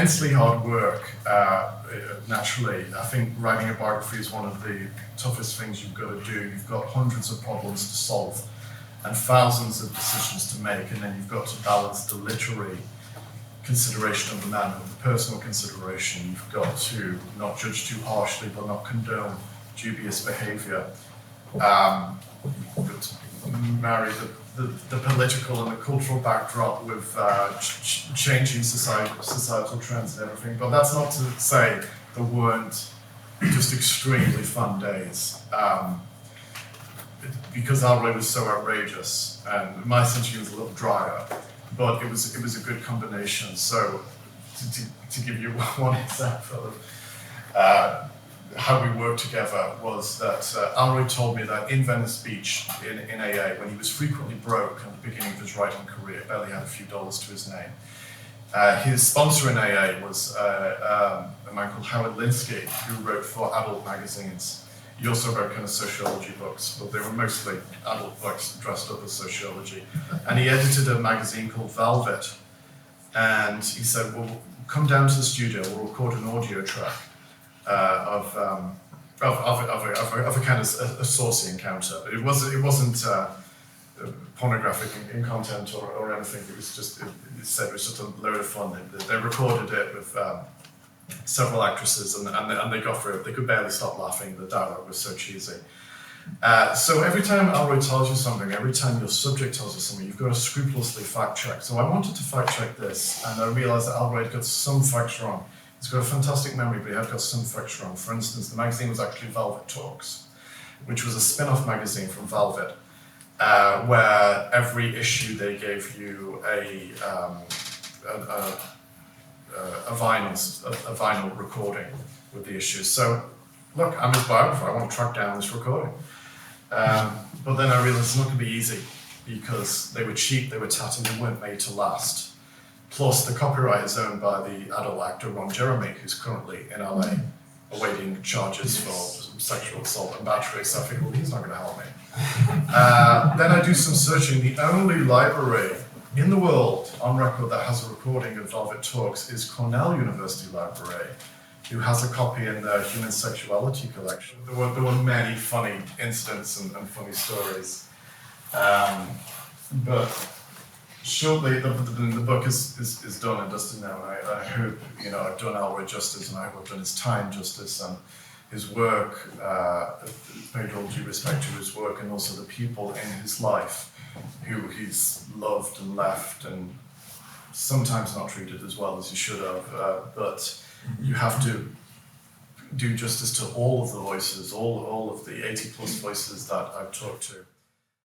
immensely hard work, naturally. I think writing a biography is one of the toughest things you've got to do. You've got hundreds of problems to solve and thousands of decisions to make, and then you've got to balance the literary consideration of the man with the personal consideration. You've got to not judge too harshly, but not condone dubious behaviour. You've got to marry the political and the cultural backdrop with changing societal trends and everything. But that's not to say there weren't just extremely fun days. Because Ellroy was so outrageous, and my century was a little drier, but it was a good combination. So to give you one example of how we worked together was that Ellroy told me that in Venice Beach in AA, when he was frequently broke at the beginning of his writing career, barely had a few dollars to his name, his sponsor in AA was a man called Howard Linsky, who wrote for adult magazines. He also wrote kind of sociology books, but they were mostly adult books dressed up as sociology. And he edited a magazine called Velvet. And he said, well, come down to the studio, we'll record an audio track of a kind of a saucy encounter. It wasn't pornographic in content or anything. It was just, it said it was just a load of fun. They recorded it with several actresses, and they got through it. They could barely stop laughing. The dialogue was so cheesy. So every time Ellroy tells you something, every time your subject tells you something, you've got to scrupulously fact check. So I wanted to fact check this, and I realized that Ellroy had got some facts wrong. He's got a fantastic memory, but he had got some facts wrong. For instance, the magazine was actually Velvet Talks, which was a spin-off magazine from Velvet, where every issue they gave you a vinyl recording with the issues. So, look, I'm his biographer, I want to track down this recording. But then I realized it's not going to be easy, because they were cheap, they were tattered, they weren't made to last. Plus, the copyright is owned by the adult actor Ron Jeremy, who's currently in LA, awaiting charges for sexual assault and battery, so I figured, well, he's not going to help me. Then I do some searching. The only library in the world on record that has a recording of Velvet Talks is Cornell University Library, who has a copy in their Human Sexuality collection. There were many funny incidents and funny stories. But shortly, the book is done and dusted now, and I hope, I've done Ellroy justice, and I hope I've done his time justice, and his work, paid all due respect to his work, and also the people in his life who he's loved and left, and sometimes not treated as well as he should have. But you have to do justice to all of the voices, all of the 80+ voices that I've talked to.